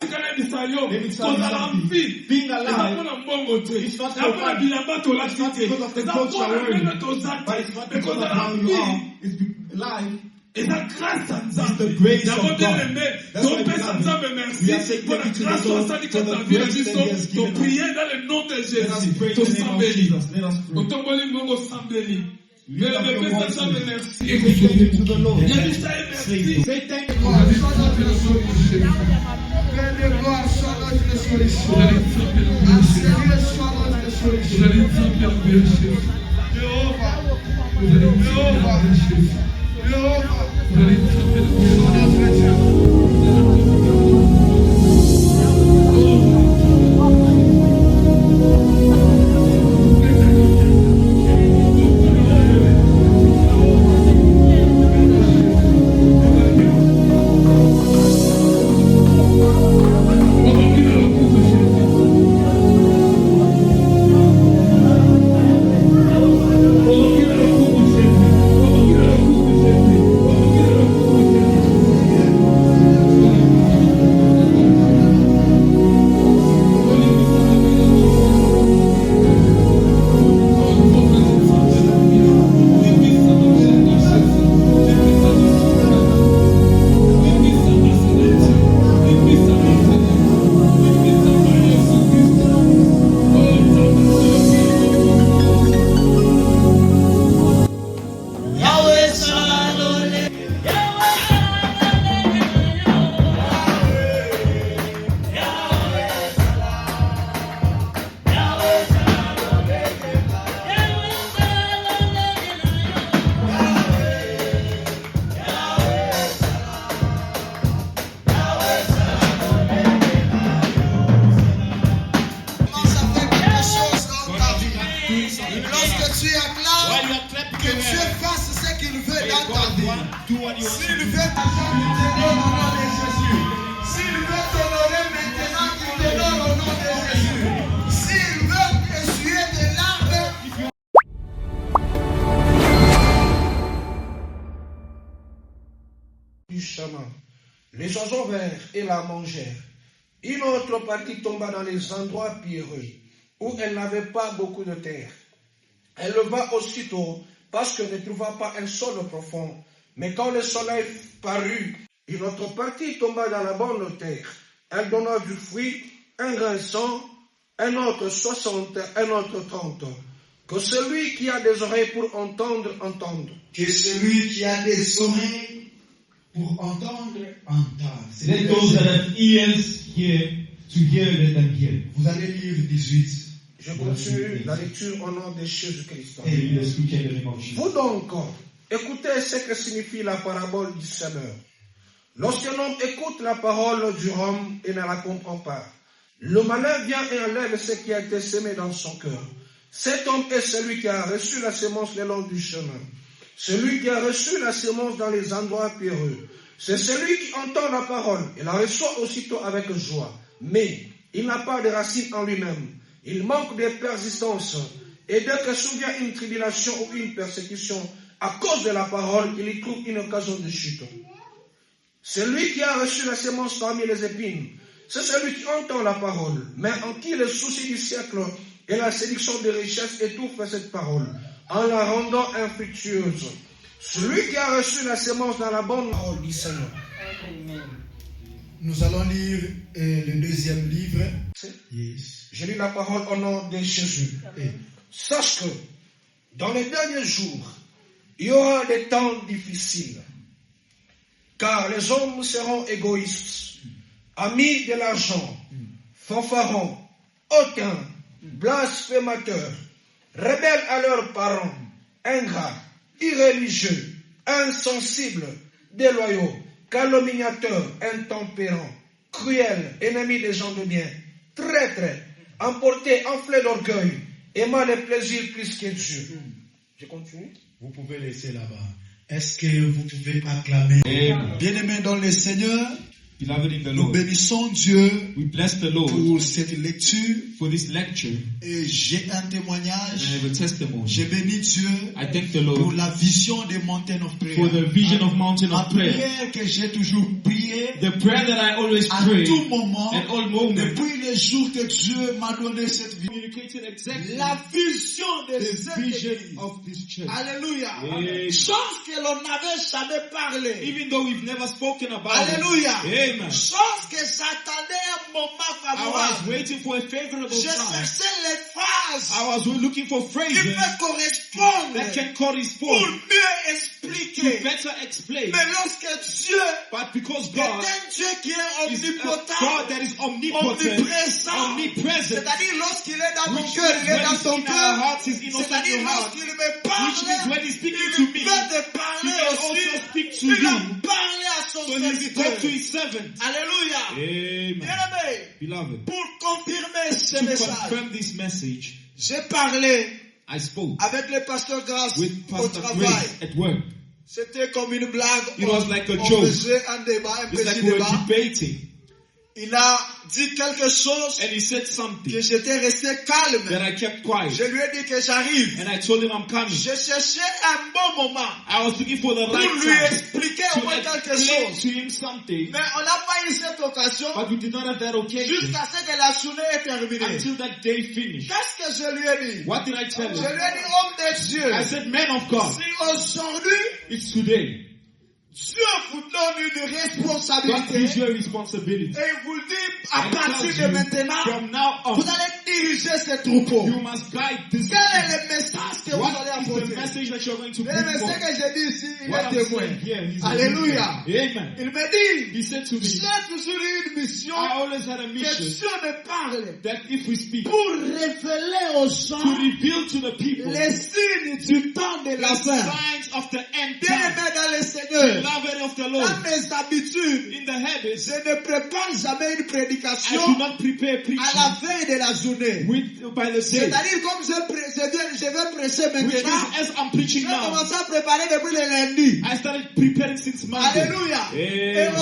Being alive is not for money. It's not because of the clothes you are wearing, but it's not because of how you are. It's life. Et la grâce à Dieu. It's the grace of God. That's why we are saying thank you to the Lord for the grace that He has given us. dans le nom de Jésus. Let us pray in the name of Jesus. Let us pray. Lift up your voice and say thank you to the Lord. Say thank you. Du chemin. Les oiseaux vinrent et la mangèrent. Une autre partie tomba dans les endroits pierreux, où elle n'avait pas beaucoup de terre. Elle leva aussitôt, parce qu'elle ne trouva pas un sol profond. Mais quand le soleil parut, une autre partie tomba dans la bonne terre. Elle donna du fruit, un grain 100, un autre 60, un autre 30. Que celui qui a des oreilles pour entendre, entende. Que celui qui a des oreilles pour entendre, entende. Let those that have ears hear, to hear, let them hear. Vous allez lire 18. Je continue la lecture au nom de Jésus-Christ. Et il explique le nom de Jésus. Vous donc, écoutez ce que signifie la parabole du semeur. Lorsqu'un homme écoute la parole du homme et ne la comprend pas, le malheur vient et enlève ce qui a été semé dans son cœur. Cet homme est celui qui a reçu la semence le long du chemin. Celui qui a reçu la semence dans les endroits pierreux. C'est celui qui entend la parole et la reçoit aussitôt avec joie. Mais il n'a pas de racine en lui-même. Il manque de persistance. Et dès que survient une tribulation ou une persécution à cause de la parole, il y trouve une occasion de chute. Celui qui a reçu la semence parmi les épines, c'est celui qui entend la parole, mais en qui le souci du siècle et la séduction des richesses étouffent cette parole, en la rendant infructueuse. Celui qui a reçu la semence dans la bonne parole du Seigneur. Nous allons lire le deuxième livre. Yes. Je lis la parole au nom de Jésus. Sache que dans les derniers jours, il y aura des temps difficiles. Car les hommes seront égoïstes, amis de l'argent, fanfarons, hautains, blasphémateurs, rebelles à leurs parents, ingrats, irréligieux, insensibles, déloyaux, calomniateurs, intempérants, cruels, ennemis des gens de bien, traîtres, emportés, enflés d'orgueil, aimant les plaisirs plus que Dieu. Je continue. Vous pouvez laisser là-bas. Est-ce que vous pouvez acclamer? Bien-aimés dans le Seigneur, Beloved in the Nous Lord, bénissons Dieu we bless the Lord pour cette lecture for this lecture. et j'ai un And I témoignage. have a testimony. J'ai béni Dieu I thank the pour Lord la vision des montagnes of for the prayer. vision of mountain La of prayer. prière que j'ai toujours priée The prayer that I always à pray tout moment, at all moments, depuis le jour que Dieu m'a donné cette vie. communicated exactly La vision de the cette vision église. of this church. Alléluia. Amen. Chose que l'on n'avait jamais parlé. Even though we've never spoken about it. Alléluia. Amen. Chose que j'attendais un moment I was favorable. waiting for a favorable Je time. cherchais les phrases I was looking for qui phrases peuvent correspondre that can pour correspond mieux to expliquer. better explain. Mais lorsque Dieu But because est God un Dieu qui est is a God omnipotent, that is omnipotent, omniprésent, omnipresent, c'est-à-dire lorsqu'il est dans ton which cœur, means il est when dans he's ton in our cœur, hearts, he's in also in c'est-à-dire your heart, lorsqu'il me which means parle, when he's speaking il to me, peut te he parler can aussi, also speak to il a you. parlé à son So he spoke to serviteur. his servant. Alléluia. Amen. Bien-aimé, Beloved, pour confirmer ce to message, confirm this message, j'ai parlé I spoke avec le pasteur Grace with au Pastor travail. Grace at work. C'était comme une blague. It was like a On joke. faisait un débat, un It's like petit we were débat. debating. Il a dit quelque chose And he said que something j'étais resté calme. that I kept quiet. Je lui ai dit que j'arrive. And I told him I'm coming. Je cherchais un bon moment I was looking for the pour right lui time expliquer au to moins quelque explain chose. to him something. Mais on n'a pas eu cette occasion But we did not have that occasion jusqu'à ce que la journée est terminée. until that day finished. Qu'est-ce que je lui ai dit? What did I tell Je him? lui ai dit, homme de Dieu, I said, man of God, si aujourd'hui it's today. Dieu vous donne une God responsabilité gives you a responsibility. et il vous dit à And partir tells de you, maintenant, from now vous on, allez diriger ce troupeau. you must guide this. Quel est le message que vous What allez is the apporter? message that you're going to Mais bring le message forth? que j'ai dit ici, il What est I'm témoin. saying here, he's a Alléluia. witness. Amen. Il me dit, He said to me, j'ai toujours eu une mission I always had a que mission Dieu me parle that if we speak, pour révéler aux gens to reveal to the people les signes du temps de the la fin. signs of the end Bien time. aimé dans le Seigneur, Beloved of the dans Lord, mes habitudes, in the habits, je ne prépare jamais une I prédication do not prepare à preaching la fin de la journée. by the day. C'est-à-dire comme je vais prêcher Which maintenant, means as I'm preaching j'ai now, commencé à préparer depuis le lundi. I started preparing since Monday. Alléluia. Et Amen.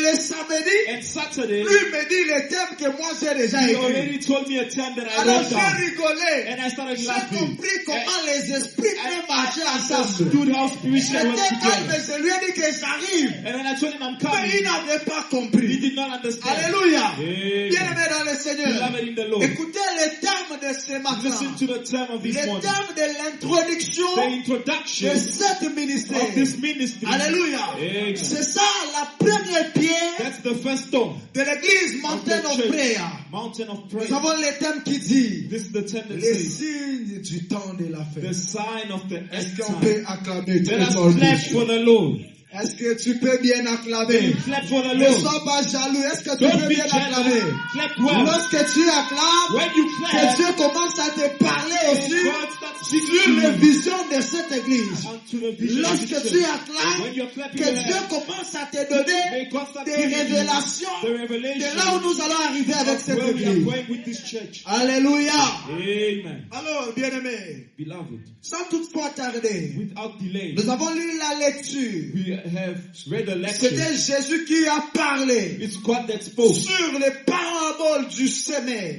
le samedi, And Saturday, lui me dit le thème que moi j'ai déjà he écrit. already told me a term that I Alors wrote j'ai down. rigolé. And I started J'ai laughing. compris comment les esprits peuvent marcher I ensemble. understood how spiritual was J'étais calme, together. je lui ai dit que j'arrive. And when I told him I'm Mais il coming, n'avait pas he compris. did not understand. Alléluia. Amen. Bien-aimé dans le Seigneur. Beloved in the Lord, Écoutez le terme de ce matin. listen to the term of this Le morning. terme de l'introduction The de introduction cet ministère. of this ministry. Alléluia. Amen. C'est ça la première pierre That's the first stone de l'église Mountain of the of church. Prayer. Mountain of Nous prayer. avons le thème qui dit This is the term that les says signes du temps de la the fin. sign of the Est-ce end qu'on time. peut acclamer Let très us fort clap Dieu? for the Lord. Est-ce que tu peux bien Can acclamer? you clap for the Ne Lord? sois pas jaloux. Est-ce que tu Don't peux be bien acclamer? jealous. Clap well. Lorsque tu acclames, When you que clap, Dieu commence à te parler aussi God starts speaking sur to les you visions de cette église. unto the vision of Lorsque the tu church. acclames, When you're clapping que your Dieu hands, commence à te donner may God start des giving you révélations the de revelation là où nous allons arriver avec of cette where we are église. going with this church. Alléluia. Amen. Alors, bien-aimés, Beloved, sans toutefois tarder, without delay, nous avons lu la lecture. we have read the lecture. C'était Jésus qui a parlé It's God that spoke sur les paraboles du semeur.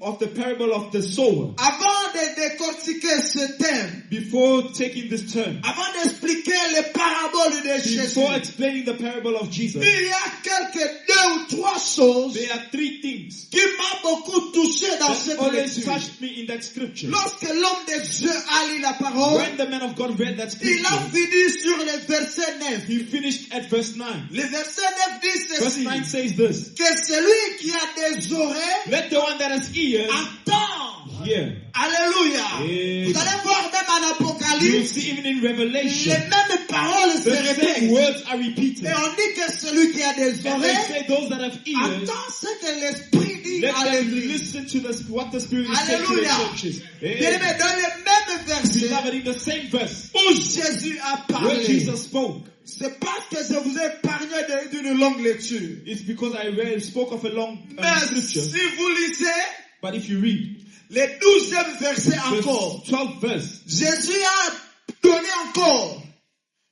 of the parable of the sower. Avant de décortiquer ce thème, Before taking this term, avant d'expliquer les paraboles de Jésus, before explaining the parable of Jesus, il y a quelques 2 ou 3 choses there are three things qui m'ont beaucoup touché dans that cette always lecture. touched me in that scripture. Lorsque l'homme de Dieu a lu la parole, When the man of God read that il a scripture, fini sur le verset 9. he finished at verse 9. Le verset 9 dit Verse ceci, 9 says this: que celui qui a des oreilles let the one that has ears entend. hear. Alléluia. Amen. Vous allez voir même en You will Apocalypse, see even in les Revelation, mêmes paroles se the same répètent. words are repeated. Et on dit que celui qui a des And they oreilles say those that have ears, entend ce que l'Esprit dit let à them l'église. listen to what the Spirit is saying to the Alléluia. churches. Bien aimé, Amen. dans le même verset Beloved, in the same verse où Jésus a where parlé, Jesus spoke, c'est parce que je vous ai épargné d'une longue lecture. it's because I spoke of a long Mais scripture. si vous lisez But if you read le 12e verset the encore, 12th verse, Jésus a donné encore.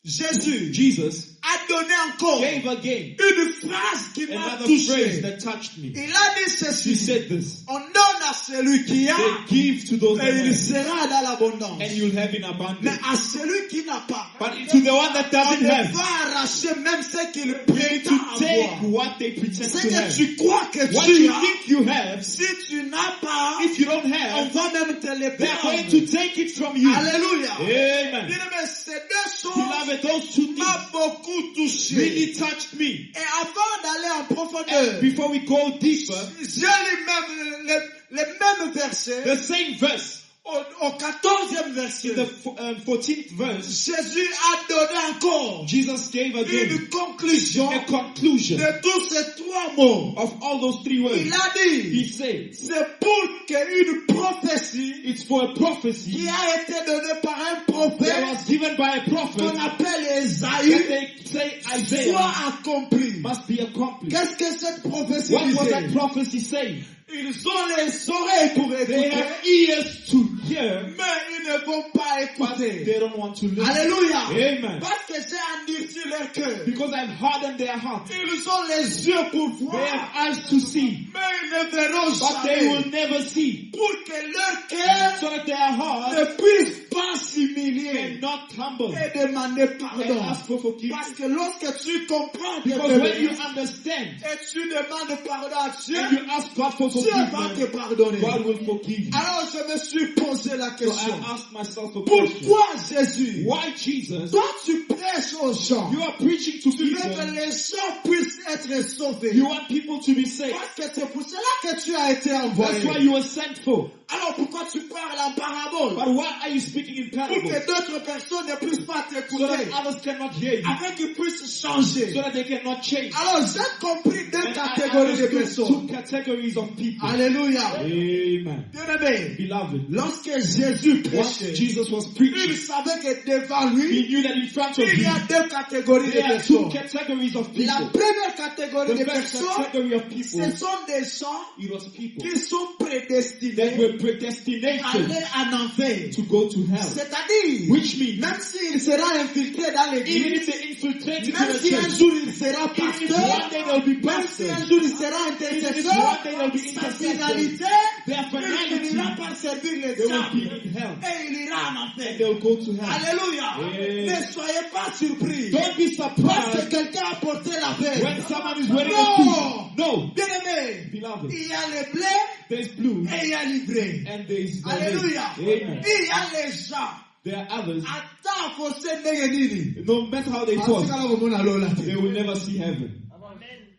Jésus Jesus a donné encore gave again une phrase qui m'a another phrase touché. that touched me. Il a dit He ceci. said this. On donne à celui qui a They give to those that et il have, sera dans l'abondance. and you'll have in Mais abundance. à celui qui n'a pas, But to the one that on doesn't ne have, va arracher même ce qu'il to prétend take avoir. what they pretend Ce to que have. tu crois que What tu you as, think you have, si tu n'as pas, if you don't on have, va même te le they're going prendre. to take it from you. Alléluia. Amen. Bien-aimé, ces deux choses Beloved, those two things m'ont beaucoup touché. really touched me. Et avant d'aller en And profondeur, before we go deeper, j'ai lu même les mêmes versets the same verse, au 14e verset. in the 14th verse, Jésus a donné encore Jesus gave again une conclusion a conclusion de tous ces trois mots. of all those three words. Il a dit, He said, c'est pour qu'une prophétie it's for a prophecy qui a été donnée par un that prophète was given by a prophet qu'on appelle that Esaïe they say soit Isaiah accomplie. must be accomplished. Qu'est-ce que cette prophétie What was that disait? prophecy saying? Ils ont les oreilles pour They écouter, have ears to hear, mais ils ne vont pas but écouter. they don't want to listen. Alléluia. Amen. Parce que j'ai endurci leur cœur. Because I've hardened their heart. Ils ont les yeux pour They voir, have eyes to see, mais ils ne verront but they jamais. will never see. Pour que leur cœur So that their heart ne puisse pas s'humilier cannot humble et demander and pardon. ask for Parce forgiveness. que lorsque tu comprends bien Because when you understand et tu demandes pardon à Dieu, and you ask God for Dieu va te forgiveness, pardonner. God will forgive you. Alors je me suis posé la So question. I asked myself a question. Pourquoi Jésus? Why Jesus? Toi tu prêches aux gens. You are preaching to Tu veux people. que les gens puissent être sauvés. You want people to be saved. Parce que c'est pour cela que tu as été That's envoyé. why you were sent for. Alors pourquoi tu parles en parabole? But why are you speaking in Pour parables? que d'autres personnes ne puissent pas So that t'écouter. others cannot hear you. Afin qu'ils puissent changer. So that they cannot change. Alors j'ai compris deux And I catégories de understood personnes. two categories of people. Alléluia. Amen. Bien-aimé, Beloved, lorsque Jésus once prêchait, Jesus was il preaching, savait que devant lui, he knew that in front of il y him, a deux catégories de there are two personnes. categories of La people. première catégorie de The first personnes, category of ce people, sont des gens it was people qui sont that prédestinés were à predestinated aller en enfer. to go to hell. C'est-à-dire, Which means, même s'il sera infiltré dans even l'église, if they infiltrate into même the si un church, jour il sera even if pasteur, one day they'll be même si un pastors, jour il sera even if intercesseur, one day they'll be sa intercessors, finalité, their il finality, finira par servir les they will be diables in hell. et il ira en And enfer. they'll go to hell. Alléluia. Amen. Ne soyez pas surpris. Don't be Parce que surprised quelqu'un a porté la paix. when someone is wearing a No. suit. No, Bien-aimé, beloved, il y a les bleus there's blue et il y a les vrais. and there's the Alléluia. red. Amen. Il y a les gens. There are others, Attends, faut se ndenge nini. no matter how they Ah, fall, c'est quand même on a l'eau là. they will never see heaven.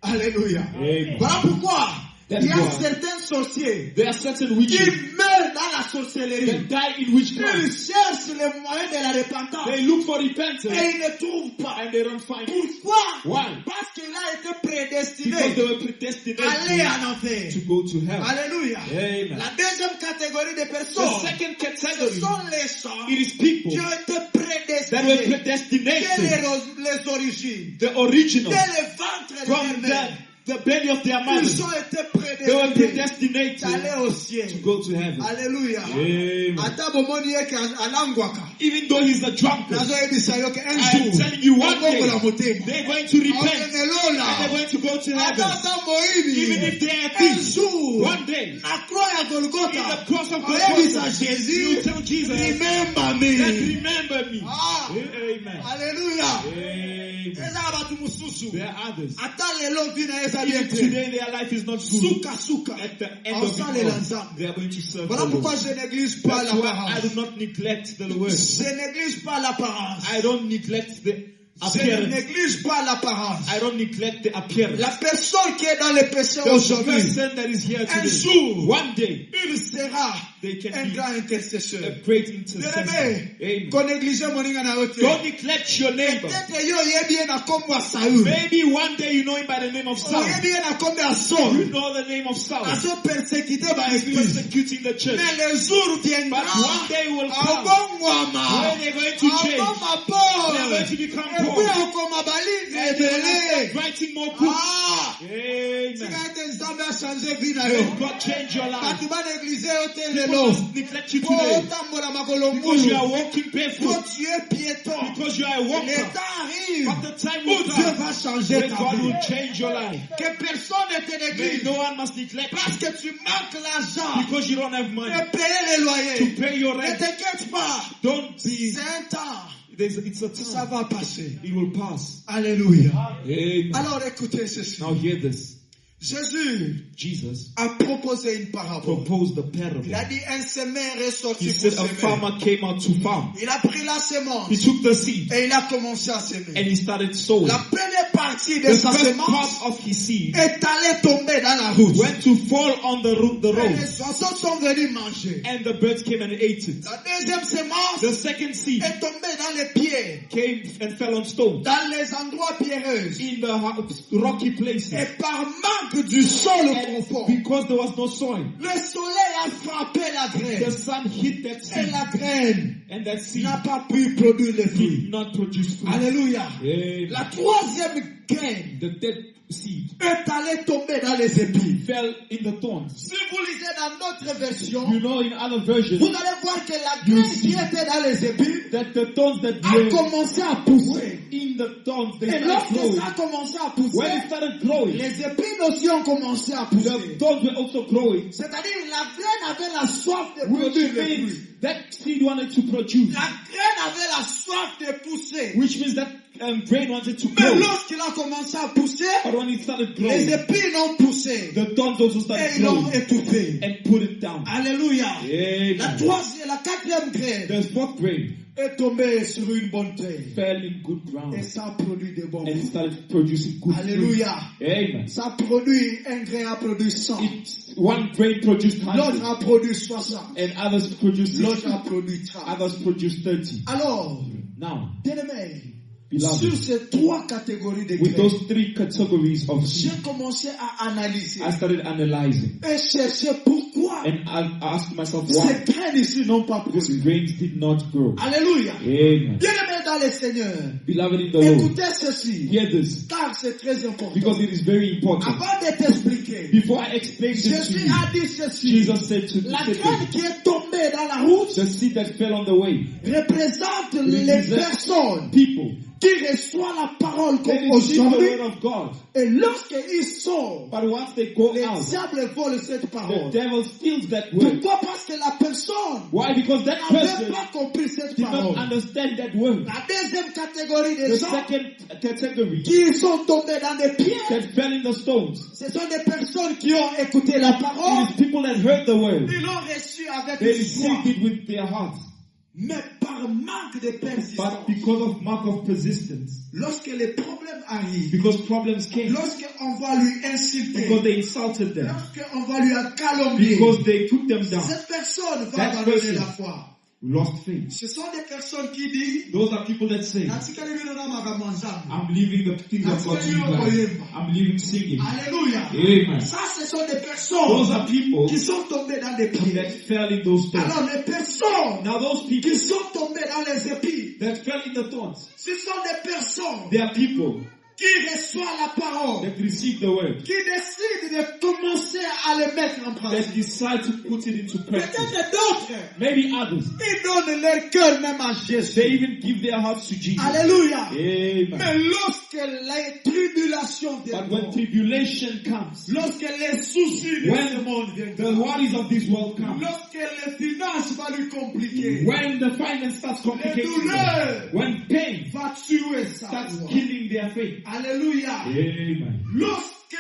Alléluia. Amen. Voilà pourquoi That's il y a why certains sorciers there are certain qui witches meurent dans la sorcellerie. that die in Ils witchcraft. cherchent les moyens de la repentance They look for et repentance ils ne trouvent pas. and they don't find it. Pourquoi? Why? Parce qu'il a été Because they prédestiné were à aller predestinated en enfer. to go to hell. Alléluia. Amen. La deuxième catégorie de The personnes, second ce category, sont les gens it is people qui ont été that were prédestinés dès predestinated, les origines, the original, dès le ventre de from leur mère. the belly of their mother. Ils ont été They were prédestinés predestinated d'aller au to ciel. go to heaven. Alléluia. Amen. Ata bomoni yeke alangwaka. Even though he's a drunkard, Nazo ebisa yoke un I'm jour. telling you one day, Akokola motema. they're going to repent and they're Akenelola. going to go to heaven. Ata moibi. Even if they are Un thieves, jour. one day, Na croix ya in Golgotha. the cross of Oyebisa Golgotha, you Jésus. tell Jesus, Remember that me. remember me. Ah. Amen. Alléluia. Amen. Eza abatu mususu. There are others. Ata lelo vi na eza bien Even te. today their life is not good. Suka suka. At the end of Ensemble it les all, ensemble. they are going to serve Voilà the pourquoi Lord. je néglige pas That's why I l'apparence. do not neglect the word. Je néglige pas l'apparence. I don't neglect the Je ne appearance. néglige pas l'apparence. I don't neglect the appearance. La personne qui est dans le péché The aujourd'hui, person that is here un today, jour, one day, il sera they can un be grand intercesseur. a great intercessor. Bien-aimé, Amen. qu'on néglige moninga na yote. Don't neglect your neighbor. Peut-être yo yebi na kombo ya Saül. Maybe one day you know him by the name of Saul. Yebi na kombo ya You Saul. know the name of Saul. Azo persécuté ba He's église. persecuting the church. Mais le jour viendra. But one day will come Abongwama. when they're going to change. Aboma They're Paul. going to become Et puis poor. okoma balivre And they will ebele. start writing more books. Ah. Amen. Tika ete Nzambe a changé vie na yo. God change your life. Batu ba négliger yo te lelo. lelo. must neglect you Po today. otambola makolo Because you mulu. are walking Po barefoot. tu es piéton. Because you are a Le walker. temps arrive But the time où will Dieu come va changer when ta God vie. will change your life. Que personne ne te May néglige no one must neglect parce you que tu manques l'argent because you don't have money de payer les to loyers. pay your Ne rent. t'inquiète pas. Don't be. C'est un temps. It's a Ça time. va passer. It will pass. Alléluia. Amen. Alors écoutez ceci. Now hear this. Jésus Jesus a proposé une parabole. proposed the Il parable. a dit un semeur est sorti He pour said a semer. farmer came out to farm. Il a pris la semence He took the seed et il a commencé à and semer. he started sowing. La première partie de The sa first semence part of his seed est allée tomber dans la route. went to fall on the Et les road, oiseaux sont venus manger. and the birds came and ate it. La deuxième semence The second seed est tombée dans les pieds, came and fell on stones dans les endroits pierreux. in the rocky places. Et par manque du sol And confort, because there was no soil, le soleil a frappé la the graine. sun hit that Et seed, la graine and that seed n'a pas pu produire les fruits. did not produce fruit. Alléluia. Amen. La troisième graine The dead seed est allée tomber dans les épis. fell in the thorns. Si vous lisez dans d'autres versions, You know, in other versions, vous allez voir que la graine qui était dans les épis that the thorns that a were commencé à pousser. in the thorns, they Et started lorsque growing. ça a commencé à When pousser, it started growing, les épines aussi ont commencé à the pousser. thorns were also growing, C'est-à-dire la graine avait la soif de which produire les means fruits. that seed wanted to produce, La graine avait la soif de pousser. which means that grain wanted to Mais grow. lorsqu'il a commencé à pousser, But when it started les growing, épines ont poussé. the thorns also Et started ils l'ont growing étouffé. and put it down. Alléluia. La Amen. la quatrième graine The fourth grain est tombée sur une bonne terre. fell in good Et ground ça a produit de bons and it fruits. started producing good fruit. Alléluia. Amen. Ça a produit, un grain a produit 100. One grain produced L'autre 100 a produit 60. and others produced L'autre 60, a produit 30. others produced 30. Alors, Now, bien-aimés, beloved, sur ces trois catégories de with graines, those three categories of j'ai seed, commencé à analyser I started analyzing et chercher pourquoi and I asked myself why ces graines ici n'ont pas these produit. grains did not grow. Alléluia. Amen. Bien-aimés dans le Seigneur, Beloved in the Lord, écoutez ceci, hear this car c'est très important. because it is very important. Avant de t'expliquer, Before I explain this to Jésus you, a dit ceci. Jesus said to La said graine this, qui est tombée dans la route the seed that fell on the way, représente les represent personnes people qui reçoivent la parole they comme receive the aujourd'hui. word of God, Et lorsqu'ils sortent, but once they go les out, diables volent cette the parole. devil steals that word. Pourquoi? Parce que la personne Why? Because that n'avait person pas compris cette did not parole. understand that word. La deuxième catégorie The des gens second category qui sont tombés dans des pieds, that fell in the stones, ce sont des personnes qui ont écouté la parole, it is people that heard the word. ils l'ont reçu avec They une foi, received it with their hearts, mais par manque de persistance. but because of mark of persistence, Lorsque les problèmes arrivent, because problems came, lorsqu'on va lui insulter, because they insulted them, lorsqu'on va lui calomnier, because they took them down, cette personne va That abandonner person la foi. lost faith. Ce sont des personnes qui disent, Those are people that say, natikali bino na makambo ya Nzambe. I'm leaving the things of God to you. I'm leaving singing. Alléluia. Amen. Ça, ce sont des Those personnes are people qui sont tombées dans des that pieds. fell in those stones. Alors, les personnes Now those people qui sont tombées dans les épis, that fell in the thorns, ce sont des personnes they are people qui reçoivent la parole, that receive the word, qui décident de commencer à le mettre en pratique. that decide to put it into practice. Peut-être d'autres, Maybe others, ils donnent leur cœur même à Jésus. they even give their hearts to Jesus. Alléluia. Amen. Mais lorsque les tribulations But when viennent, tribulation comes, lorsque les soucis de when ce monde viennent, the worries of this world come, lorsque les finances vont lui compliquer, when the finance starts les complicating, douleurs when pain va tuer sa starts foi. killing their faith. Alléluia. Amen. Lorsque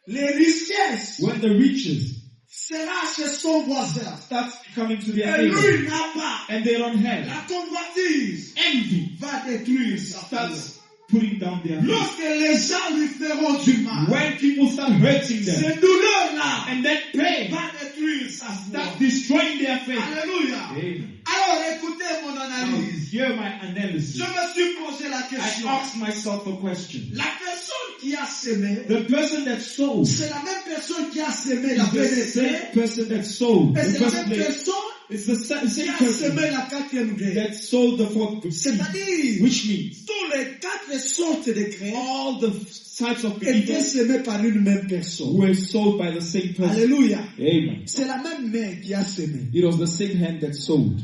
les richesses When the riches sera chez son voisin, starts coming to their et neighbor lui n'a pas, and they don't have, la convoitise envy va détruire sa foi. starts putting down their faith. Lorsque les gens lui feront du mal, When people start hurting them ces douleurs-là and that pain va détruire sa foi. starts destroying their faith. Alléluia. Amen. Alors écoutez mon Now, analyse. hear my analysis. Je me suis posé la I question. asked myself a question. La personne qui a sémé, The person that sows c'est la même personne qui a sémé la is the vérité, same person that sowed et in c'est the la first même place, personne It's the same qui a person semé la quatrième graine. that sowed the fourth seed. C'est-à-dire, Which means tous les 4 sortes de graines all the types of étaient people semées par une même personne. were sowed by the same person. Alléluia. Amen. C'est la même main qui a semé. It was the same hand that sowed.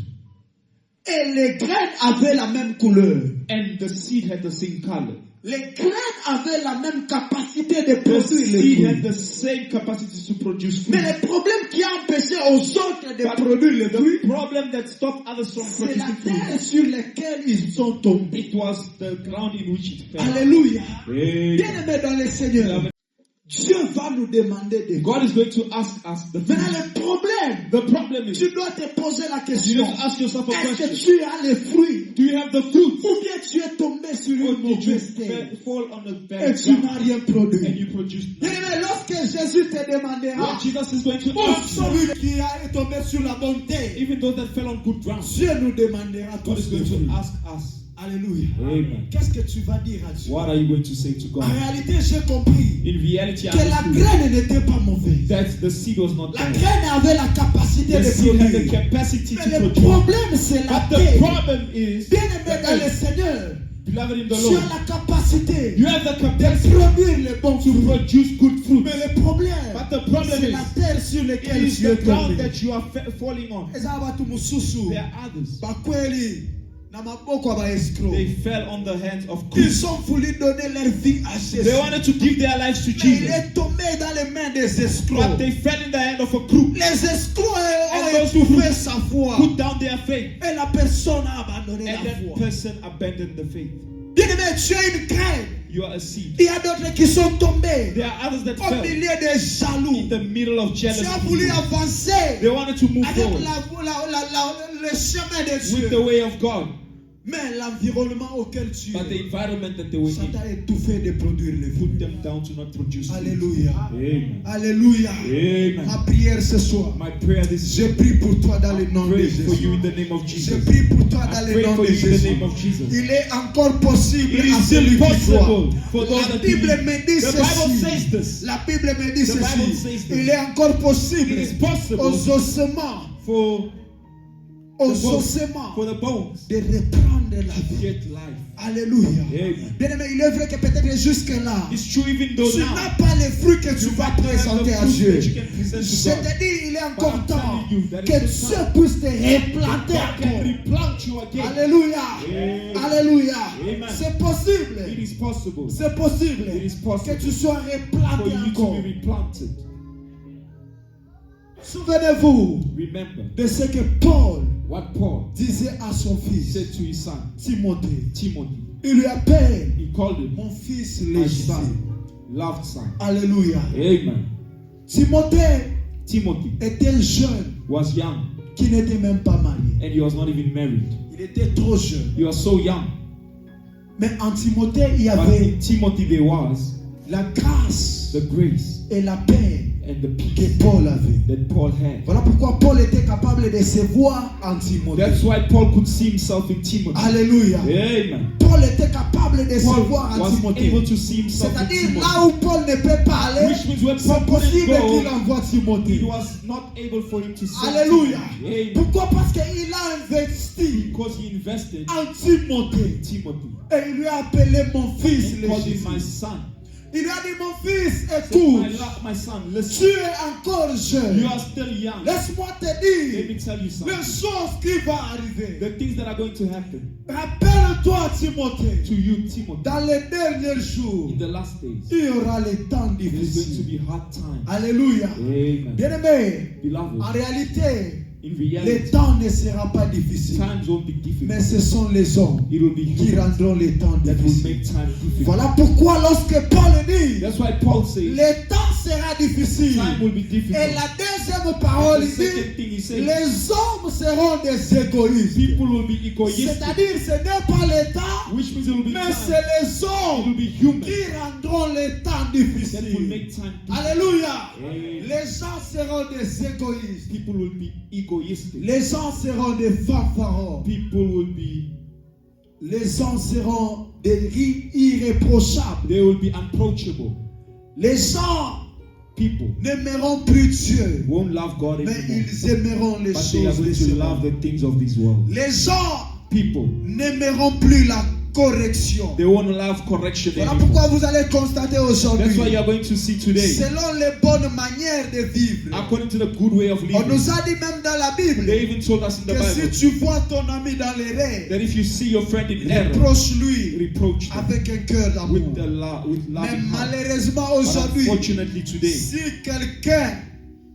Et les graines avaient la même couleur. And the seed had the same color. Les graines avaient la même capacité de The produire les seed had fruits. the same capacity to produce Mais fruit. le problème qui a empêché aux autres de produire les The fruits, problem that stopped others from c'est la producing terre fruit, sur laquelle ils sont tombés. it was the ground in which it fell. Alléluia. Amen. Bien-aimés dans le Seigneur, Dieu va nous demander de God is going to ask us the Maintenant, fruit. le problème, The problem is, tu dois te poser la you question. need to ask yourself a Est-ce que question. tu as les fruits? Do you have the fruit? Ou bien tu es tombé sur Or une did you mauvaise terre fall on a et bad tu n'as ground rien and produit? you produced Bien nothing? aimé, lorsque Jésus te demandera, When Jesus is going to pour ask you, celui qui est tombé sur la bonne terre, even those that fell on good ground, Dieu nous demandera God tous is les going fruits. to ask us. Alléluia. Amen. Qu'est-ce que tu vas dire à Dieu? What are you going to say to En God? réalité, j'ai compris In reality, I que la understood graine n'était pas mauvaise. that the seed was not La bad. graine avait la capacité The de seed had the produire. capacity Mais to le produce. problème, c'est la But the terre. problem is, Bien aimé dans le Seigneur, beloved in the tu Lord, as la capacité you have the de capacity produire les bons to fruits. produce good fruit. Mais le problème, But the problem c'est la is, terre sur it laquelle is tu es the ground tombé. that you are falling on. Eza watu mususu There are others. bakweli na maboko ya baescroc. They fell on the hands of Ils crooks. ont voulu donner leur vie à Jésus. They wanted to give their lives to Mais il Jesus, est tombé dans les mains des but escrocs. they fell in the hand of a crook, Les escrocs And ont those étouffé sa foi. put down their faith, Et la personne a abandonné and la that foi. person abandoned the faith. Bien aimé, tu es une graine. You are a seed. Il y a d'autres qui sont tombés There are others that au fell milieu des jaloux. in the middle of Tu as jealousy. voulu avancer They wanted to move avec forward le chemin de with the Dieu. way of God, Mais l'environnement auquel tu but the es, environment that they were ça in t'a étouffé de produire les put fruits. them down to not produce fruit. Alléluia. Amen. Alléluia. Amen. Ma prière ce soir, My prayer this je prie pour toi dans le nom de pray for you Jésus. in the name of Je Jesus. prie pour toi dans I le pray nom for de you in the Jésus. name of Jesus. Il est encore possible It à is celui qui croit. impossible for those La that Bible believe. me dit The Bible says ceci. this. La Bible me dit The Bible ceci. says this. Il est encore possible It is possible aux ossements, for aux the bones, ossements for the bones de reprendre la to vie. get life. Alléluia. Amen. Bien aimé, il est vrai que peut-être jusque-là, It's true even though tu now n'as pas les fruits que tu you vas might not have présenter the à fruit Dieu. that you can present to Je God. te dis, il est But encore I'm temps telling you that que it's Dieu time. puisse te replanter God can encore. replant you again. Alléluia. Amen. Alléluia. Amen. C'est It possible. is possible C'est possible It is possible que tu sois for replanté you to encore. be replanted. Souvenez-vous Remember de ce que Paul what Paul disait à son fils said to his son Timothée. Timothy. Il lui appelle He called him mon fils my légitime. son, loved son. Alléluia. Amen. Timothée Timothy était jeune was young qui n'était même pas marié. and he was not even married. Il était trop jeune. He was so young. Mais en Timothée, il y But avait in Timothy there was la grâce the grace et la paix and the que peace Paul avait. that Paul had. Voilà pourquoi Paul était capable de se voir en Timothée. That's why Paul could see himself in Timothy. Alléluia. Amen. Paul était capable de se Paul voir en was Timothée. able to see himself in C'est-à-dire Timothy. là où Paul ne peut pas aller, Which means when c'est Paul couldn't possible qu'il go, envoie Timothée. he was not able for him to see. Alléluia. Amen. Pourquoi? Parce qu'il a investi Because he invested en Timothée. in Timothy. Et il lui a appelé mon fils He called him légitime. my son. Il lui a dit mon fils, Said, écoute, my son, tu listen. es encore You jeune. are still young. Laisse-moi te Let dire me tell you les something. choses qui vont arriver. The things that are going to happen Rappelle-toi, Timothée, to you, Timothy, dans les derniers jours, in the last days. il y aura les temps It is going to difficiles. be hard times. Alléluia. Amen. Bien-aimé, Beloved, en réalité, in les reality, temps ne seront pas difficiles. times won't be Mais difficult. ce sont les hommes It will be qui you rendront les temps that will difficiles. make time difficult. Voilà pourquoi lorsque Paul dit, That's why Paul says les temps sera difficile. time will be Et difficult. la deuxième parole The dit, second thing he says, les hommes seront des égoïstes. people will be egoistic, C'est-à-dire, ce n'est pas l'État, which means it will be mais time. c'est les It will hommes be human qui rendront les temps that will difficiles. make time difficult. Alléluia. Amen. Les gens seront des égoïstes. People will be egoistic. Les gens seront des fanfarons. People will be, Les gens seront des irréprochables. they will be unapproachable. Les gens people n'aimeront plus Dieu, won't love God mais anymore, ils aimeront les but they are choses de going ce to love monde. the things of this world. Les gens People, n'aimeront plus la correction. they won't love correction Voilà anymore. pourquoi vous allez constater That's why aujourd'hui, you are going to see today, selon les bonnes manières de vivre. according to the good way of On living, nous a dit même dans la Bible they even told us in the que si Bible tu vois ton ami dans les rêves, that if you see your friend in error, reproche-lui reproach them avec un cœur d'amour. with Mais loving heart. malheureusement But aujourd'hui, unfortunately today, si quelqu'un,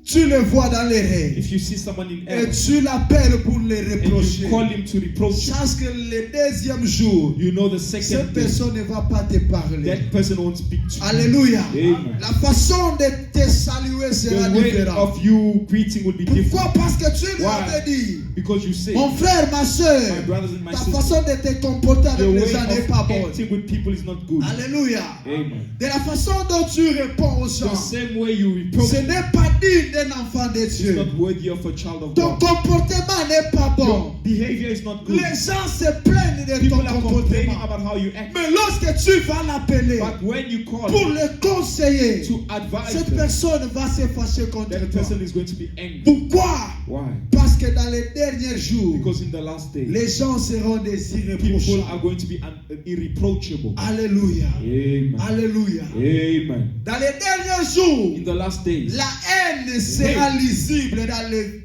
tu le vois dans les rêves if you see someone in et error tu l'appelles pour le and reprocher, you call him to reproach him, sache que le deuxième jour, you know the cette second day, personne ne va pas te parler. that person won't speak to you. Alléluia. Amen. La façon de te saluer sera The way différente. of you greeting will be different. Pourquoi? Parce que tu lui Why? avais dit, Because you say, mon frère, ma soeur, my brothers and my ta sisters, façon de te comporter the avec way les gens n'est pas of bonne. acting with people is not good. Alléluia. Amen. De la façon dont tu réponds aux The gens, same way you reproach ce n'est pas digne d'un enfant de is Dieu. not worthy of a child of Ton God. comportement n'est pas bon. Your behavior is not good. Les gens se plaignent de ton People are complaining comportement. about how you act. Mais lorsque tu vas l'appeler But when you call pour le conseiller, to advise cette them, personne va se fâcher contre that toi. person is going to be angry. Pourquoi? Why? Parce que dans les derniers jours, Because in the last day, les gens seront des people are irréprochables. going to be irreproachable. Alléluia. Amen. Alléluia. Amen. Dans les derniers jours, In the last days, la haine sera lisible dans les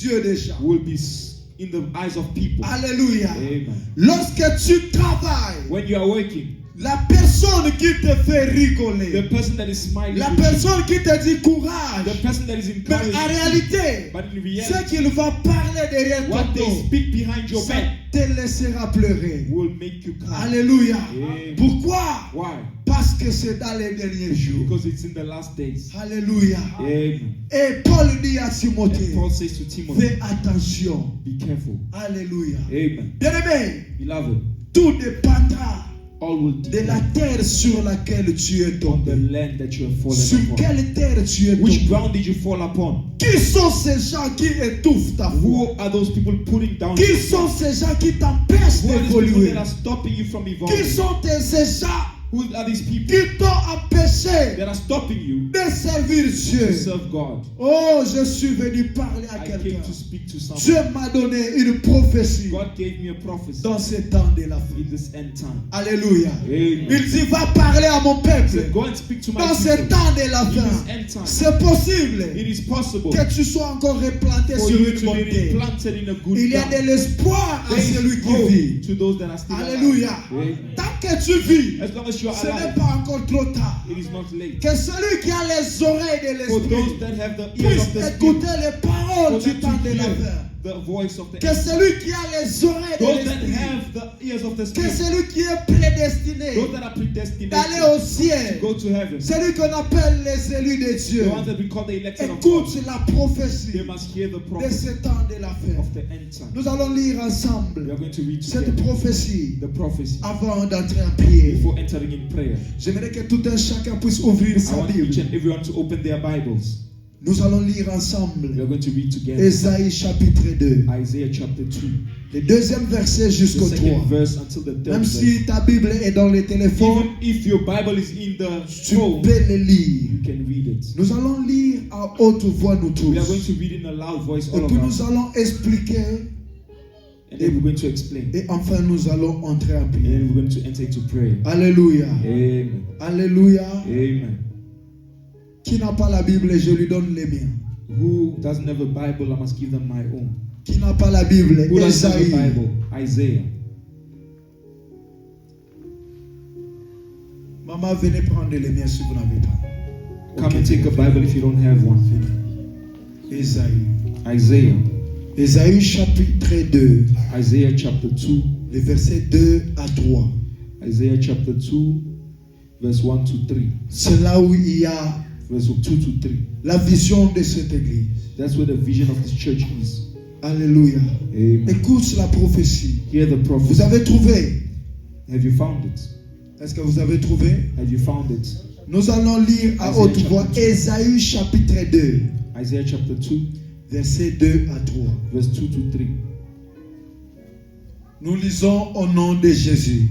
yeux des gens. will be in the eyes of people. Alléluia. Amen. Lorsque tu travailles, When you are working, la personne qui te fait the rigoler, person that is smiling, la with you, personne qui te dit courage, the person that is mais encouraging, en réalité, but in ce reality, qu'il va parler derrière ton what they dos, speak behind your ça back te laissera pleurer. will make you cry. Alléluia. Amen. Pourquoi? Why? Parce que c'est dans les derniers jours. Because it's in the last days. Alléluia. Amen. Et Paul dit à And Timothée, Paul says to Timothy, fais attention. be careful. Alléluia. Amen. Bien-aimé, Beloved, tout dépendra all will de la depend terre sur laquelle tu es on the tombé. land that you have Sur fallen upon. quelle terre tu es Which tombé? ground did you fall upon? Qui sont ces gens qui étouffent ta foi? Who are those people putting down Qui your sont faith? ces gens qui t'empêchent Who are these people d'évoluer? that are stopping you from Qui evolving? sont ces gens Who are these people qui t'ont empêché that are stopping you de servir to Dieu? serve God? Oh, je suis venu parler à I quelqu'un. came to speak to Dieu someone. m'a donné une prophétie God gave me a prophecy dans ce temps de la fin. in this end time. Alléluia. Amen. Il dit, va parler à mon He said, peuple go and speak to my dans ce people temps de la in fin. this end time. C'est possible It is possible que tu sois encore replanté for sur you une to bonne be terre. planted in a good Il y a ground. de l'espoir à There is celui qui hope vit. to those that are still Alléluia. alive. Amen. Tant que tu vis, As long as you are ce n'est alive, pas encore trop tard. it is not late. Que celui qui a les oreilles de For those l'esprit that have the ears puisse of the Spirit, écouter les for paroles du them temps to de la hear fin. the voice of the Que end. celui qui a les oreilles de Those that l'esprit, have the ears of the que Spirit, celui qui est prédestiné those that are predestinated d'aller au ciel, to go to heaven, celui qu'on appelle les élus de Dieu, the ones that we call the elected of God, écoute la prophétie they must hear the de prophecy ce temps de la fin. of the end time. Nous allons lire We ensemble are going to read cette together prophétie the prophecy avant d'entrer en prière. before entering in prayer. J'aimerais que tout un chacun puisse ouvrir I sa want each Bible. and everyone to open their Bibles. Nous allons lire We ensemble are going to read together Ésaïe chapitre 2, Isaiah chapter 2, le deuxième verset the jusqu'au 3. second verse until the third Même verse. si ta Bible est dans le téléphone, Even if your Bible is in the tu phone, peux le lire. you can read it. Nous allons lire à haute voix nous tous. We are going to read in a loud voice, Et all puis of nous us, allons expliquer and then we're going to explain. et enfin nous allons entrer en And prière. then we're going to enter into prayer. Alléluia. Amen. Alléluia. Amen. Qui n'a pas la Bible, je lui donne les miens. Who doesn't have a Bible, I must give them my own. Qui n'a pas la Bible, Who doesn't have a Ésaïe. Bible? Isaiah. Maman, venez prendre les miens si vous n'avez pas. Come and take a Bible if you don't have one. Ésaïe. Isaiah. Ésaïe chapitre 2, Isaiah chapter 2. les versets 2 à 3. Isaiah chapter 2, verse 1 to 3. C'est là où il y a Verse 2 to 3. la vision de cette église. That's where the vision of this church is. Alléluia. Amen. Écoute la prophétie. Hear the Vous prophecy. avez trouvé? Have you found it? Est-ce que vous avez trouvé? Have you found it? Nous allons lire à Isaiah haute voix chapter 2. Ésaïe chapitre 2, Isaiah chapter 2, versets 2 à 3. verse 2 to 3. Nous lisons au nom de Jésus.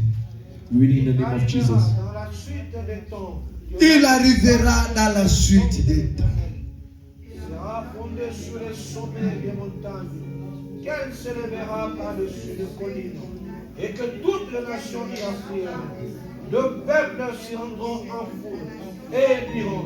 Reading in the name of Jesus. Dans la suite de ton il arrivera dans la suite des temps. Sera fondé sur les sommets des montagnes, qu'elle s'élèvera par-dessus les collines, et que toutes les nations y afflueront. Le peuple s'y rendront en foule, et diront,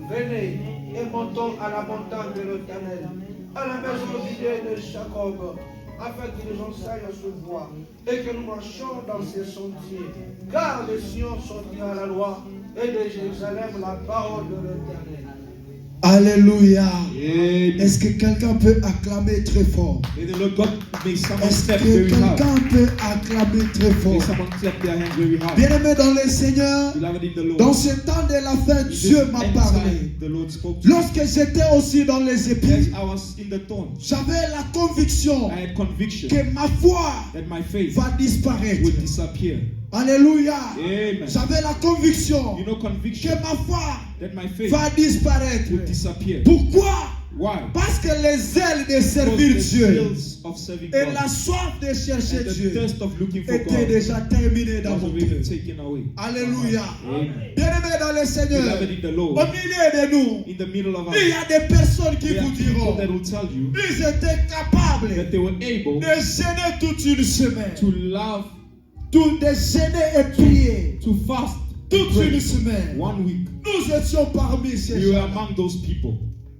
venez, et montons à la montagne de l'Éternel, à la maison vidée de Jacob, afin qu'il nous enseigne ce voie, et que nous marchions dans ses sentiers. Car de Sion sortira la loi, et de Jérusalem la parole de l'Éternel. Alléluia. Amen. Est-ce que quelqu'un peut acclamer très fort? May the Lord God may someone Est-ce step que very hard. quelqu'un peut acclamer très May fort? someone clap their hands very hard. Bien-aimé dans le Seigneur, Beloved in the Lord. dans ce temps de la fin, In this Dieu m'a end parlé. time, the Lord spoke to me. Lorsque j'étais aussi dans les As épis, I was in the thorn, j'avais la conviction I had conviction que ma foi that my faith va disparaître. would disappear. Alléluia. Amen. J'avais la conviction You know, que conviction ma foi that my faith va disparaître. would disappear. Pourquoi? Why? Parce que les ailes de servir Because the Dieu skills of serving et God la soif de chercher and the Dieu thirst of looking for étaient God déjà terminées dans was mon already cœur. taken away. Alléluia. Amen. Bien-aimé dans le Seigneur, Beloved in the au Lord, milieu de nous, in the middle of il y us, a des personnes qui there vous are people diront that will tell you ils étaient capables that they were able de gêner toute une semaine, to love, de gêner et prier to fast, toute pray une semaine. 1 week. Nous étions parmi ces We were gens. among those people.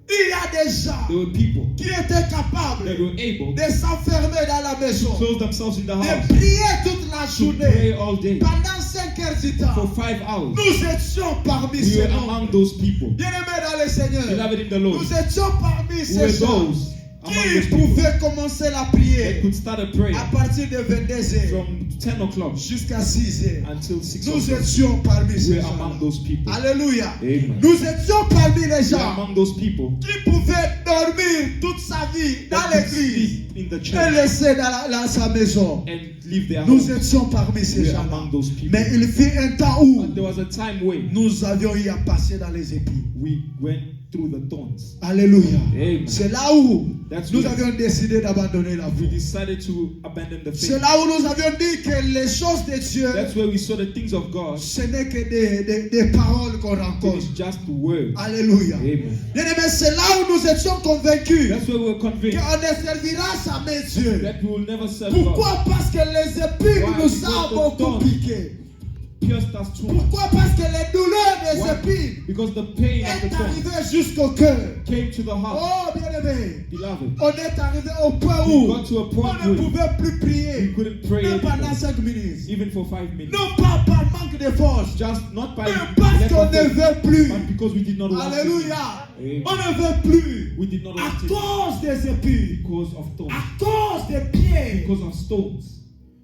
Il y a des gens There were people qui étaient capables that were able de s'enfermer dans la to maison, close themselves in the de house, prier toute la to journée, pray all day pendant 5 heures du for temps. 5 hours. Nous étions parmi We ces were gens. among those people. Bien-aimés dans le Seigneur, Beloved in the Lord, nous étions parmi we ces were gens those among qui those people pouvaient commencer la that prière could start a prayer à partir de 22h from 10 o'clock jusqu'à 6h. until 6 Nous o'clock. étions parmi We ces were gens. among those people. Alléluia. Amen. Nous étions parmi les We were gens among those people qui pouvaient dormir toute sa vie dans that could l'église sleep in the et church laisser dans sa maison. and leave their Nous home. étions parmi ces We were gens. among those people. Mais il fut un temps où But there was a time when nous avions eu à passer dans les épis. we went through the thorns. Alléluia. Amen. C'est là où That's nous when avions décidé d'abandonner la we foi. decided to abandon the C'est faith. là où nous avions dit que les choses de Dieu, That's where we saw the things of God. ce n'est que des paroles qu'on It rencontre. is just words. Alléluia. Amen. Bien-aimés, c'est là où nous étions convaincus That's where we were convinced qu'on ne servira jamais Dieu. that we will never serve God. Pourquoi? Parce que les épines Why? nous Because ont the beaucoup thorns piqué. Pierced us too much. Pourquoi? Parce que les douleurs des Why? épines Because the pain of the est thorns arrivée jusqu'au cœur. came to the heart. Oh, bien-aimé, Beloved, on est arrivé au point we où got to a on point ne where pouvait plus we prier, couldn't pray même pendant anymore, 5 minutes. even for 5 minutes. Non pas par manque de force, Just not by mais parce lack qu'on of ne faith, veut plus. but because we did not want it. Alléluia. Amen. On ne veut plus. We did not À want it cause des épines, because of thorns, à cause des pieds. because of stones.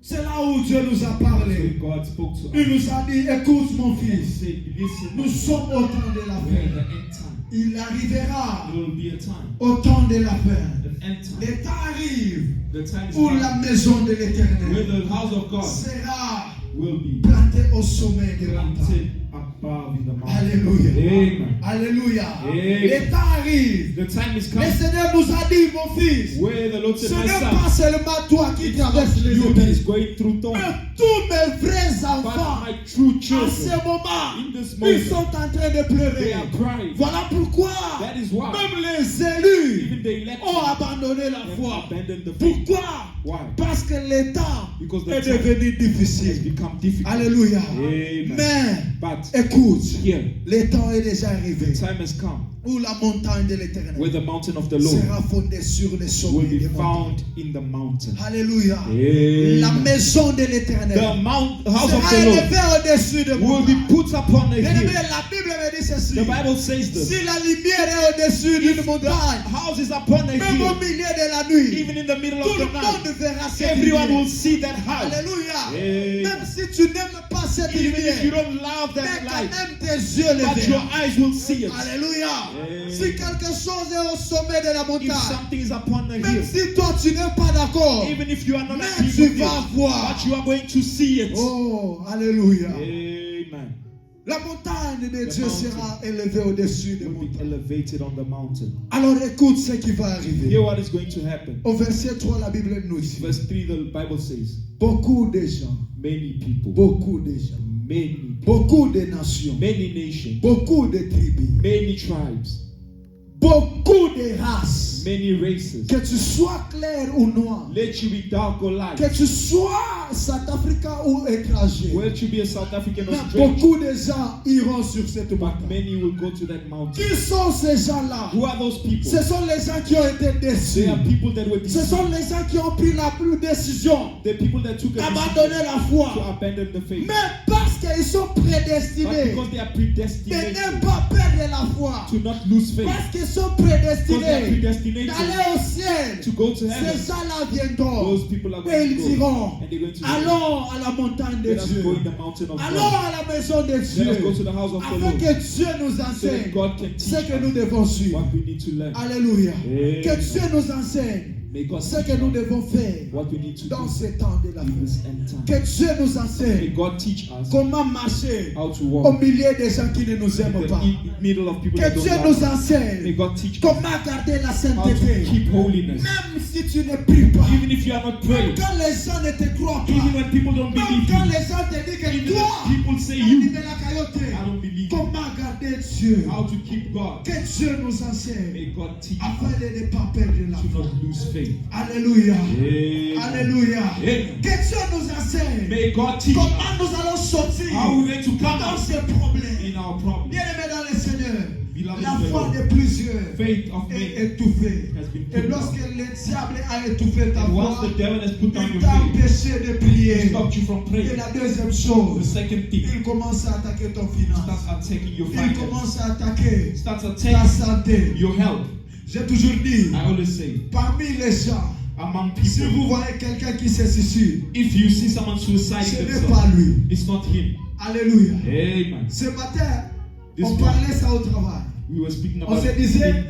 C'est là où Dieu nous a So parlé. God spoke to Il us. nous a dit, écoute mon He fils, said, listen, nous sommes au temps de la we're in fin. the end time. Il arrivera There will be a time, au temps de la fin. an end time. Le temps arrive The time is où coming la maison de where l'Éternel the house of God sera will be plantée au sommet des montagnes. planted above in the mountain. Alléluia. Amen. Alléluia. Amen. Le temps arrive. The time is Le coming Seigneur nous a dit, mon fils, where the Lord ce said, my n'est son, pas seulement toi qui it's traverses not les you that is épines, going through thorns, mais tous mes vrais but enfants, my true en children, ce moment, in this ils moment, sont en train de they pleurer. are crying. Voilà pourquoi That is why même les élus even the elected ont abandonné la have foi. abandoned the faith. Pourquoi? Why? Parce que le temps Because the est time devenu has difficile. become difficult. Alléluia. Amen. Mais, But écoute, here, le temps est déjà the arrivé time has come où la montagne de l'Éternel where the mountain of the Lord sera fondée sur les will sommets be des montagnes. found in the mountain. Alléluia. Amen. La maison de l'Éternel The house of sera the Lord élevée au-dessus de will montagnes. be put upon a Bien-aimé, hill. la Bible me dit ceci. The Bible says this. Si la lumière est au-dessus d'une montagne, House is upon a même au hill. milieu de la nuit, Even in the middle tout of le the monde night, verra cette everyone lumière. will see that house. Alléluia. Amen. Même si tu n'aimes pas cette Even if you lumière, don't love mais that quand light, même tes yeux le but your verront. eyes will see it. Alléluia. Amen. Si quelque chose est au sommet de la If montagne, something is upon a même hill, si toi tu n'es pas d'accord, even if you are not mais agree tu with vas it, voir. but you are going to see it. Oh, alléluia. Amen. La montagne de The Dieu mountain sera élevée au-dessus des Will be montagnes. elevated on the mountain. Alors écoute ce qui va arriver. Hear what is going to happen. Au verset 3, la Bible nous dit, Verse 3, the Bible says, beaucoup de gens, many people, beaucoup de gens many beaucoup de nations, many nations, beaucoup de tribus, many tribes, beaucoup de races. many races. Que tu sois clair ou noir, Let you be dark or light. que tu sois South-Africain ou étranger, Whether you be a South African or mais stranger, beaucoup de gens iront sur cette but montagne. many will go to that mountain. Qui sont ces gens-là? Who are those people? Ce sont les gens qui ont été déçus. They are people that were Ce deceived. sont les gens qui ont pris la plus décision The people that took a d'abandonner decision la to foi. abandon the faith. Mais parce qu'ils sont But prédestinés because they are de predestinated ne pas perdre la foi. to not lose faith. Parce qu'ils sont Because they are prédestinés predestinated d'aller au ciel. to go to Ces heaven. gens-là viendront Those people are et going ils to go. diront, And they're going to allons à la montagne de let us Dieu. go in the mountain of Allons God. à la maison de Let us go Dieu. to the house of the Afin Lord. que Dieu nous So that enseigne God can ce teach que nous us devons suivre. what we need to learn. Alléluia. Amen. Que Dieu nous enseigne May God ce teach que nous us devons faire what we need to dans do ce temps de la in fin. this end time. Que Dieu nous May enseigne God teach us comment marcher how to au walk milieu des gens qui ne nous in aiment the pas. middle of people Que that don't Dieu love nous us. May enseigne God teach us comment garder la how to sainteté. keep holiness. Même si tu ne pries pas. Even if you are not Même praying, quand les gens ne te croient even pas. when people don't Même believe quand you, les gens te disent que even toi, when people say tu you, es de la caillotte. I don't believe you. Comment garder Dieu? How to keep God. Que Dieu nous enseigne May God teach afin us de ne pas perdre la to foi. not lose faith. Alléluia. Amen. Alléluia. Amen. Que Dieu nous enseigne May God teach comment us nous allons sortir how we're going to come dans out ces problèmes. in our problem. Bien-aimés dans le Seigneur, Beloved la in the foi Lord, de plusieurs faith of est men étouffée. has been Et put lorsque down. le diable a étouffé ta And foi, once the devil has put down il your t'a faith, empêché de he prier. stopped you from Et praying. la deuxième The chose, second thing, il commence à attaquer ton he finance. starts attacking your Il finance. commence à attaquer Starts ta attacking santé. your health. J'ai toujours dit, I always say, parmi les gens, among si vous people, voyez quelqu'un qui se suicide, if you see someone ce suiciding n'est pas themselves, lui. it's not him. Alléluia. Amen. Ce matin, This on morning, parlait ça au travail. we were speaking On about se disait,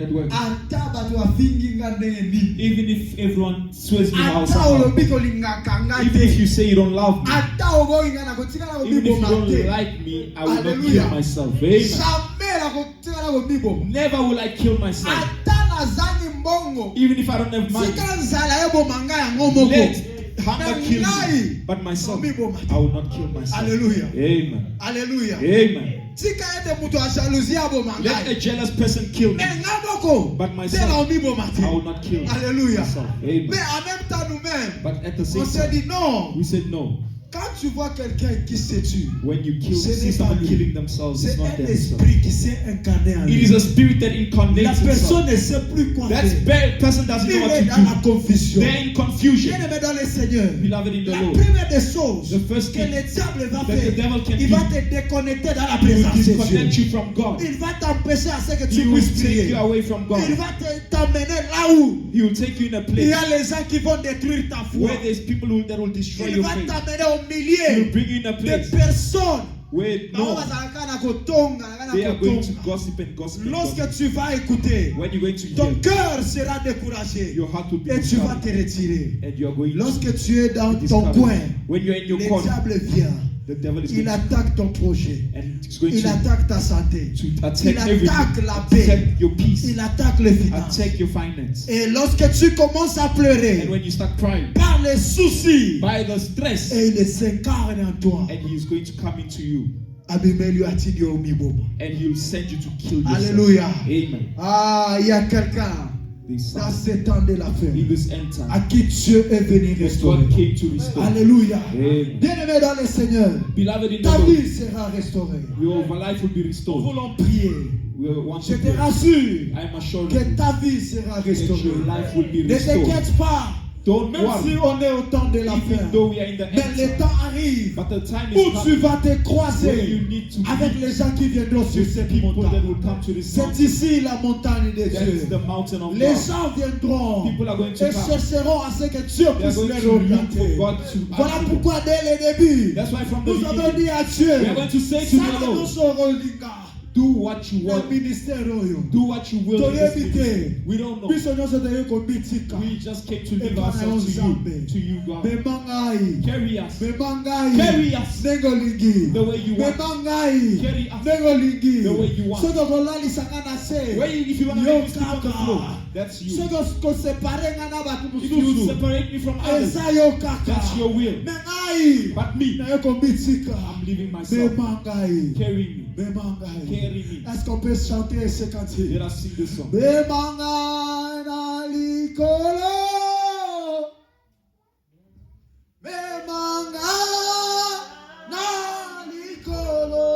at work. ata bato bafinginga ndenge nini. Even if everyone swears me out Ata somehow, olobi kolingaka nga even if te. you say you don't love me, Ata oboyinga na kotikala even if you kobiboma don't te. like me, I will not Hallelujah. kill myself. Amen. Jamais na kotikala kobiboma. Never will I kill myself. Ata nazangi mbongo. Even if I don't have money, Tika nzala eboma nga yango moko. let hunger kill Ngai, me. But myself, obiboma te. I will not kill myself. Hallelujah. Amen. Alléluia. Amen. Tika ete mutu a jalousie aboma Let a ngai. jealous person kill me. Mais nga moko. But Tela myself, obiboma te. I will not kill Alléluia. myself. Mais Amen. en même temps nous-mêmes, But at the on same s'est time, dit non. we said no. Quand tu vois quelqu'un qui se tue, When you Ce see n'est pas someone lui. killing themselves, it's c'est not un themselves. esprit qui s'est incarné en It lui. is a spirit that La incarnates personne itself. ne sait plus quoi That faire. person doesn't know Il what est to dans la do. confusion. They're in confusion. Bien-aimé dans le Seigneur, Beloved in the la Lord, première des choses the first que thing le diable va that the faire, devil can il do, va te déconnecter dans la he will présence de disconnect Dieu. you from God. Il va t'empêcher à ce que tu He will puisses take prier. you away from Il God. va t'emmener là où He will take you in a il y place a les gens qui vont détruire ta foi. where there's people that will destroy Il your va faith. t'amener au He will milieu bring you in a de place personnes. where Bango no, bazalaka na kotonga, na they are going to kotonga. gossip and gossip. And Lorsque gossip. tu vas écouter, When you're going to ton hear, cœur sera découragé your heart will be et tu vas discouraged, te retirer. and you are going to Lorsque tu es dans be ton discouraged. coin, When you're in your le corner, diable vient. the devil is Il going to, attaque ton projet. and he's going Il to attaque ta santé. attack Il attaque everything, la paix. attack your peace, Il attaque les finances. attack your finance. Et lorsque tu commences à pleurer And when you start crying par les soucis, by the stress, et il s'incarne en toi. and he is going to come into you, Abimeli atidi omiboma. and he will send you to kill yourself. Alléluia. Amen. Ah, il y a quelqu'un This dans time, ce temps de la fin in this end à time, qui Dieu est venu that restaurer. God came to restore. Alléluia. Amen. Bien-aimé dans le Seigneur, Beloved in the ta Lord, vie sera restaurée. your life will be Nous restored. voulons prier. We want Je to te pray. rassure I am assured que you ta vie sera that restaurée. your life will be Ne restored. t'inquiète pas, Don't même si worry, on est au temps de la even fin. though we are in the Mais end le time, temps arrive but the time où is tu coming vas te where croiser you need to avec meet les gens qui viendront sur with cette people that montagne. will come to this C'est mountain. ici la montagne de That is Dieu. the mountain of Les God. gens viendront People are going et to come. chercheront à ce que Dieu They are puisse going les to look for orienter. God to Voilà answer them. pourquoi dès le début, That's why from the nous avons beginning, dit à Dieu, we are going to say to the Sala Lord, nusorolinga do what you na want, ministère oyo. do what you will. in this Toyebi ministry. te. We don't know. Biso nyonso toyebi kobitika. We just came to leave Epa ourselves na to Nzambe. you, God. Mema ngai. Carry us. Mema ngai. Carry us Ndenge olingi. the way you want. Mema ngai. Carry us Ndenge olingi. the way you want. Soki okolalisanga na se. Where if you want to Yo make this people on the kaka. floor, that's you. Soki kosepare nga na bato If you mosusu. separate me from others, Eza yo kaka. that's your will. Me ngai mangai. But me, Na yoko mitika. I'm leaving Me myself. mangai. Carry me. Me mangai. Carry me. Est-ce qu'on peut chanter ce cantique? Let us sing the song. Me mangai na likolo. Me mangai na likolo.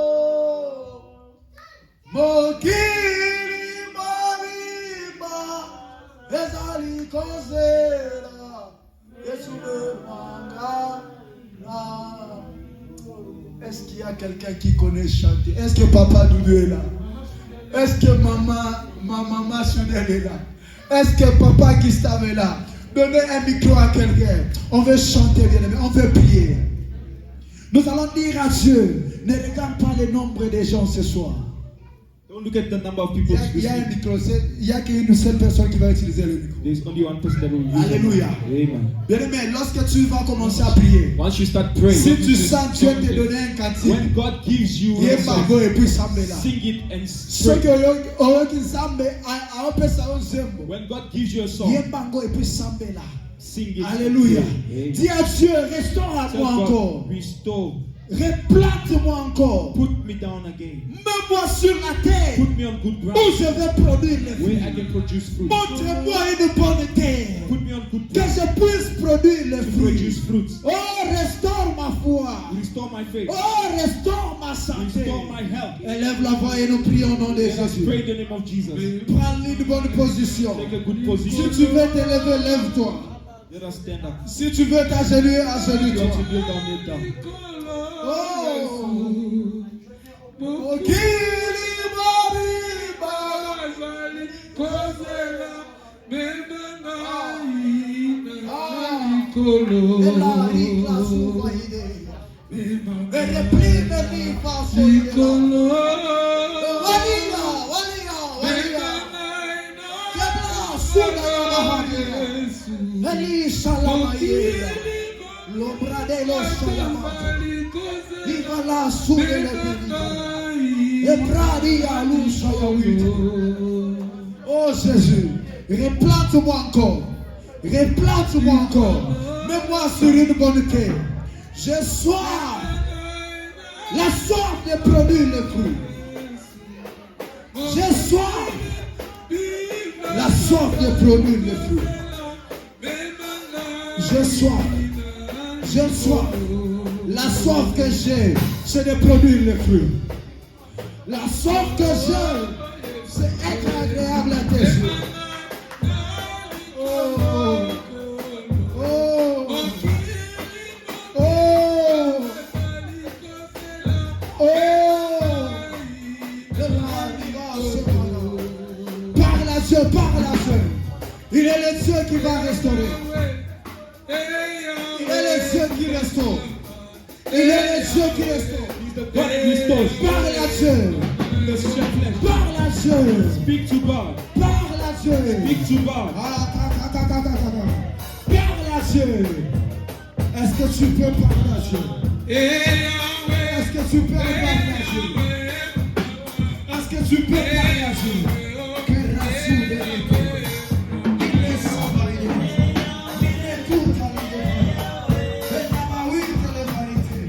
Mokiri mariba. Ezali kozela. Yesu me mangai na. Est-ce qu'il y a quelqu'un qui connaît chanter? Est-ce que Papa Doudou est là? Est-ce que maman Chanel est là? Est-ce que Papa Gustave est là? Donnez un micro à quelqu'un. On veut chanter, bien aimé. On veut prier. Nous allons dire à Dieu, ne regarde pas le nombre de gens ce soir. Don't look at the number of people. Il y a un micro. Il n'y a qu'une seule personne qui va utiliser le micro. There's only one person that will use it. Alléluia. Amen. Bien aimé, lorsque tu vas commencer à prier, Once you start praying, si when tu you sens Dieu te donner un cantique, when God gives you a Yembago song, et puis Sambela. sing it and Ceux qui pray. ont Nzambe a un peu ça au zembo. When God gives you a song, Yembango et puis Sambela. sing it. Alléluia. Amen. Dis à Dieu, restaure à Tell moi God, encore. restore. Replante-moi encore. Put me down again. Mets-moi sur la terre Put me on good où ground je vais produire les where fruits. I can produce fruit. Montre-moi une bonne terre. Put me on good Que ground je puisse produire les to produce fruits. fruits. Oh, restaure ma foi. Restore my faith. Oh, restaure ma santé. Restore my health. Élève la voix et nous prions au nom de Let us Jésus. pray in the name of Jesus. Prends une bonne position. Take a good Si position. tu veux te lever, lève-toi. Let us stand up. Si tu veux t'agenouiller, You want to agenouille-toi. kneel down, kneel down. Oh, Mokiri mariba. Elari klasu vaide. Reprime mi paso. Walia, walia, walia. Kebla suda ya bahari. Eli salama ye. L'ombra de los salama. Viva la sude le benita. E bradi a lusa ya wito. Oh Jésus, replante-moi encore. Replante-moi encore. Mets-moi sur une bonne terre. J'ai soif. La soif de produire le fruit. J'ai soif. La soif de produire le fruit. J'ai soif. J'ai soif. La soif que j'ai, c'est de produire le fruit. La soif que j'ai, c'est être agréable à tes yeux. Oh, oh, oh, oh. Parle à Dieu, parle à Dieu. Il est le Dieu qui va restaurer. Il est le Dieu qui restaure. Il est le Dieu qui restaure. God restores. Parle à Dieu. The strength. Parle à Dieu. Speak to God. Parle à Dieu. Speak to God. Parle à Dieu. Est-ce que tu peux parler à Dieu? Est-ce que tu peux parler à Dieu? Est-ce que tu peux parler à Dieu? Que rassure de l'été. Il est sabré. Il est tout validé. C'est la maouille de la vanité.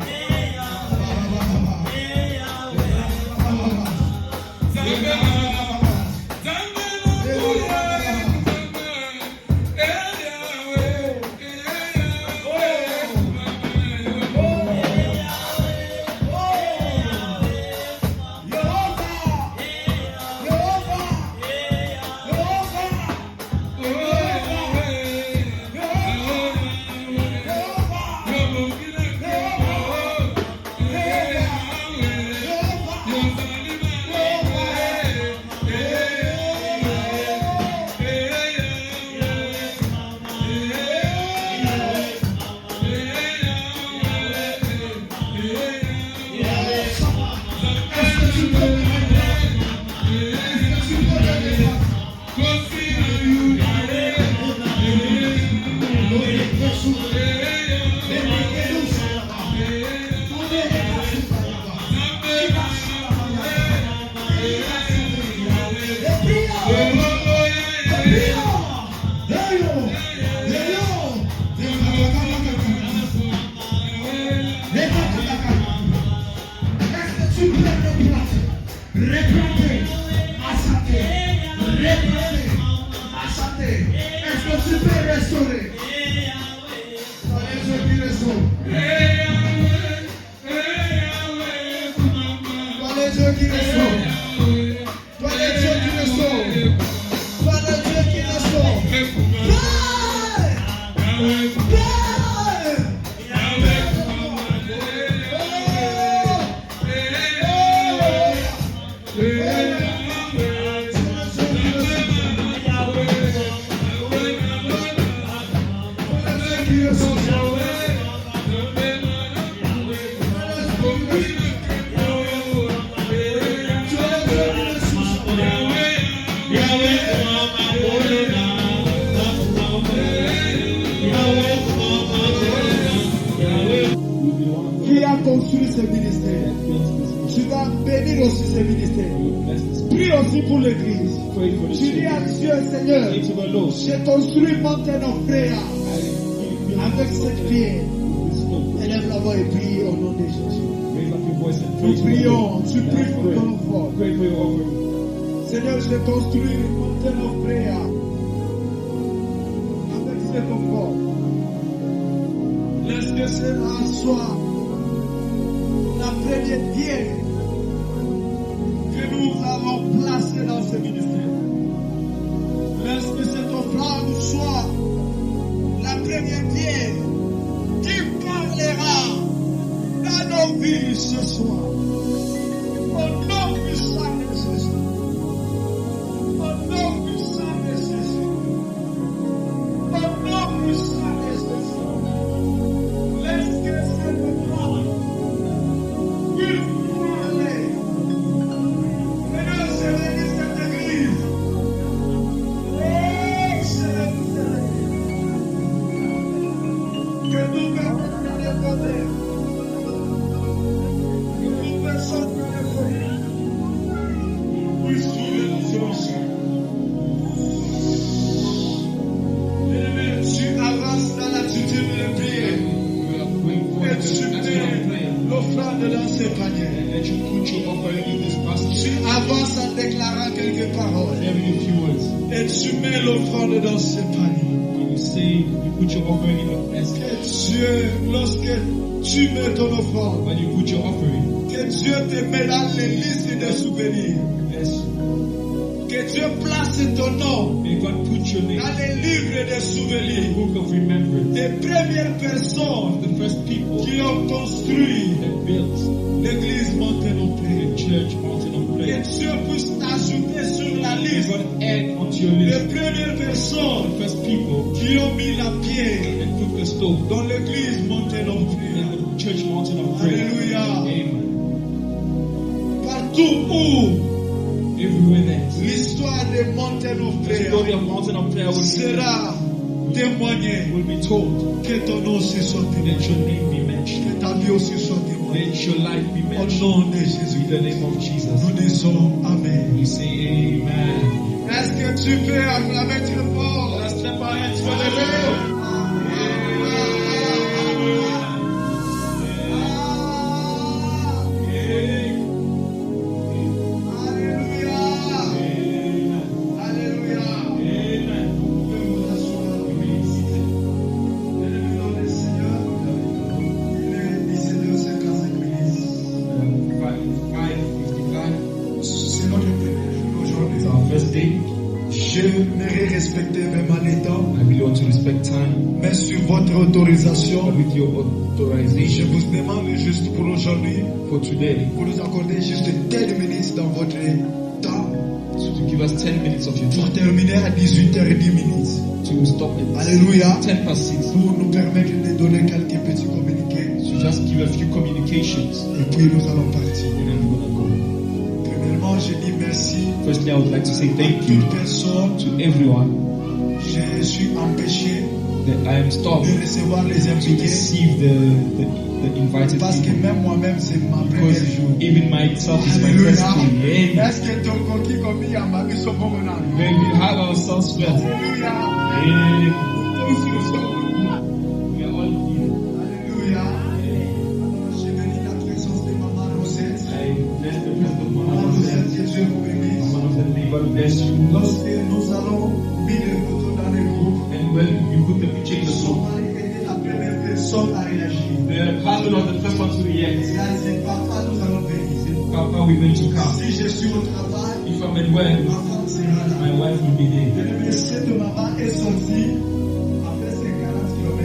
planter? Est-ce que tu peux restaurer? Toi les Dieu qui restaure. Toi les Dieu qui restaure. Toi les Dieu qui restaure. Toi les Dieu qui restaure. Qui a construit ce ministère? Tu vas bénir aussi ce ministère. Prie aussi pour l'église. Tu dis à Dieu, Seigneur, j'ai construit maintenant frère avec cette pierre. Élève la voix et prie au nom de Jésus. Nous prions, tu pries pour ton enfant. Seigneur, j'ai construit maintenant frère avec cet enfant. Laisse que cela soit la première pierre que nous allons placer dans ce ministère. Laisse que cette offrande soit la première pierre qui parlera dans nos vies ce soir. Au nom du sang de Jésus. Au nom du sang de Jésus. Au nom du sang de Jésus. Laisse que cette offrande puisse parler. Seigneur, je bénis cette église. Oh, je bénis cette église. Que nous personne ne les connaît. Que nous personne ne les connaît. Puisse trouver l'exaucé. Tu avances dans l'attitude de prière. Et tu mets l'offrande dans ses paniers. Tu avances en déclarant quelques paroles. Et tu mets l'offrande dans ses paniers. Que Dieu, lorsque tu mets ton offrande, que Dieu te met dans les listes des souvenirs. Que Dieu place ton nom dans les livres des souvenirs. Des premières personnes qui ont construit l'église Mountain of Prayer. Que Dieu puisse t'ajouter sur la liste les premières personnes qui ont mis la pierre dans l'église Mountain of Prayer. Alléluia. Partout où l'histoire de Mountain of Prayer sera témoignée, que ton nom aussi soit témoigné, que ta vie aussi soit témoignée. Au nom de Jésus, nous disons Amen. Est-ce que tu peux acclamer Dieu fort? J'aimerais respecter vraiment les temps, mais sur votre autorisation, je vous demande juste pour aujourd'hui, vous nous accordez juste 10 minutes dans votre temps, pour terminer à 18h10. Alléluia. Pour nous permettre de donner quelques petits communiqués. Et puis nous allons partir. Premièrement, je dis merci. Firstly, I would like to say thank you to everyone Je suis empêché that I am stopped de recevoir les to invités receive the invited parce que people. même moi-même c'est ma première Because jour. even myself is my first day. Amen. Est-ce que ton coquille comme il y a ma vie sur mon nom? May we have ourselves well. Alléluia. Amen. Tous nous sommes. We are all here. Alléluia. Alors je bénis la présence de Maman Rosette. I bless the presence of Maman Mama Rosette, Rosette. que Dieu vous bénisse. Mama Rosette, may God bless you. Lorsque nous allons mettre le photo not the first one to Il react. a dit, papa, nous allons venir. Papa, we're going to come. Si je suis au travail, If I'm at work, ma femme sera là. my wife will be there. Le cette maman est sortie après ces 40 km.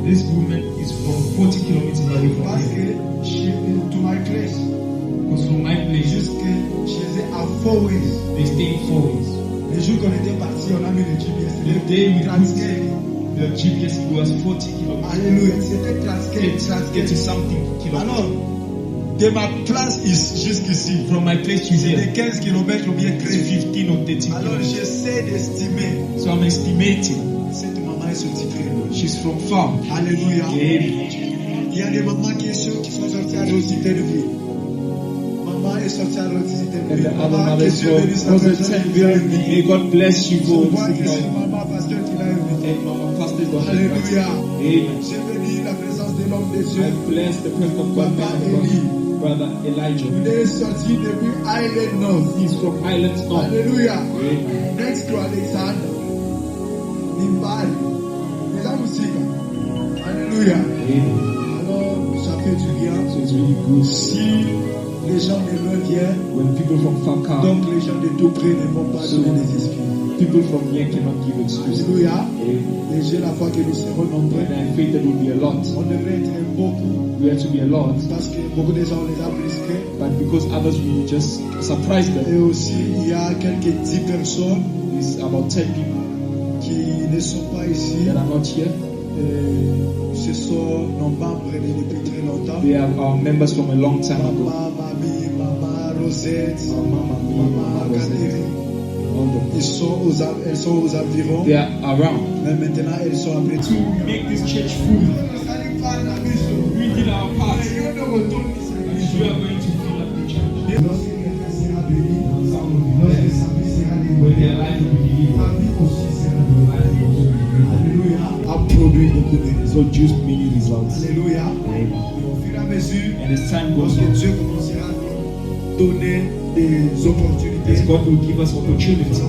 This woman is from 40 kilometers away from Parce here. que she to my place, Because from my place, jusque chez eux à 4 ways. they stay 4 ways. Le jour qu'on était parti, on a mis le GPS. The day we Transgate. The GPS was 40 kilometers. Alléluia. C'était Transgate. Get to something kilometers. Alors, de ma place jusqu'ici, From my place to c'est de here, 15 km ou bien it's 13. 15 or 30 Alors, kilometers. j'essaie d'estimer. So I'm estimating Cette maman est sortie très loin. she's from far. Alléluia. Amen. Il y a des mamans qui sont sorties à Rosité de vie. Maman est sortie à Rosité de And vie. the other Maman qui mothers est venue for the s'adresser à 10th Dieu. May God bless you Je for vois this que c'est time. maman pasteur qui l'a invité. And Mama Pastor God. Alléluia. Amen. J'ai béni la présence de l'homme de Dieu. I bless the presence of God, man of God, Brother Elijah. Il est sorti depuis Island North. He's from Islands North. Alléluia. Amen. Next to Alexander. Nimbali. Les musique. Alléluia. Amen. Alors, ça fait du bien. So it's really good. Si les gens de loin viennent, When people from far come, donc les gens de tout près ne vont pas donner des excuses. people from here cannot give excuses. Alléluia. Amen. Et j'ai la foi que nous serons nombreux. And I think there will be a lot. On devrait être beaucoup We have to be a lot. parce que beaucoup de gens les a brisés. But because others will just surprise them, Et aussi, il y a quelques 10 personnes it's about 10 people qui ne sont pas ici. that are not here. Ce sont nos membres depuis très longtemps. They are our members from a long time ago. Maman, mamie, maman Rosette, Our Mama, me, maman Mama Rosette, Catherine. all them. Elles sont aux environs. They are around. Mais maintenant, elles sont après To tout. make this church full, we did our part. We are going to fill up the church. When their life will be delivered, A produit beaucoup de so just many results. Alléluia. Amen. Et au fur et à mesure, And as time goes lorsque on, Dieu commencera à nous donner des opportunités, as God will give us opportunities, c'est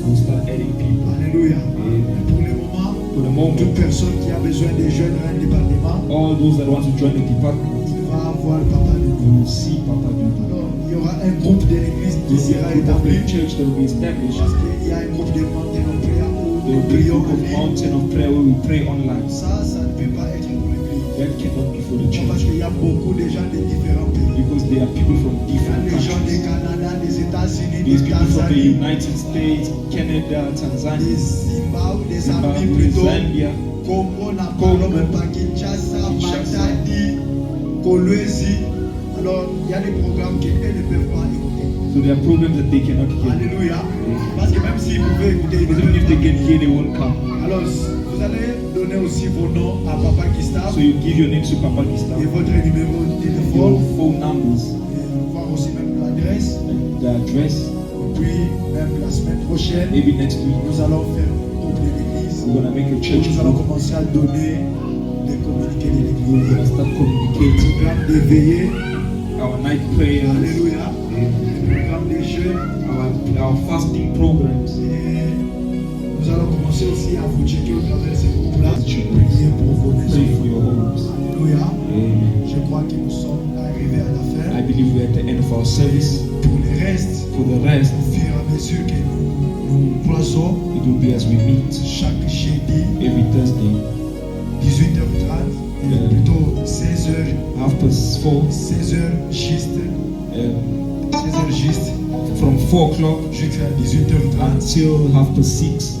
we'll start adding people. Alléluia. Amen. Pour le moment, For the moment, toute personne qui a besoin de joindre un département, all those that want to join the department, il va avoir le papa de you will see Papa do that. Alors, il y aura un groupe de l'église qui This is sera a group of établi. the church that will be established. Parce qu'il y a un groupe de mountain of prayer où There nous will be a prions group en of ligne. mountain of prayer where we pray online. Ça ne peut pas être pour l'église. That cannot be for the Parce church qu'il y a beaucoup de gens de différents pays. because there are people from Il y a different des gens du countries. Canada, des États-Unis, There's du people from the Tanzanie, United States, Canada, des Tanzania, Zimbabwe, des Zambie Zimbabwe, plutôt, Zambia. Congo, Congo, Napalm, Kinshasa, Kinshasa. Matadi, Kolwezi. Alors, il y a des programmes qu'ils ne peuvent pas écouter. So there are programs that they cannot hear. Alléluia. Parce que même s'ils pouvaient écouter, ils ne Even if peuvent they pas. can hear, they won't come. Alors, vous allez donner aussi vos noms à Papa Gustave So you give your name to Papa et Gustavo, votre numéro de your téléphone, phone numbers, et voir aussi même l'adresse. and the address. Et puis, même la semaine prochaine, Maybe next week nous allons faire un groupe de l'église. we're gonna make a church. Nous allons We're commencer à donner les communiqués de l'église. gonna start communicating Programme de veillée. our night prayers, Alléluia. Programme de jeûne. our fasting programs. Et nous allons commencer aussi à vous checker au travers de ces groupes-là. Prier pour vos Pray maisons. for your homes. Alléluia. Amen. Je crois que nous sommes arrivés à la fin. I believe we're at the end of our service. Pour le reste, For the rest, au fur et à mesure que nous croisons it will be as we meet chaque jeudi, every Thursday, 18h30, et plutôt 16h, 4:30, 16h juste, 16h juste, from 4 o'clock jusqu'à 18h30. until 6:30.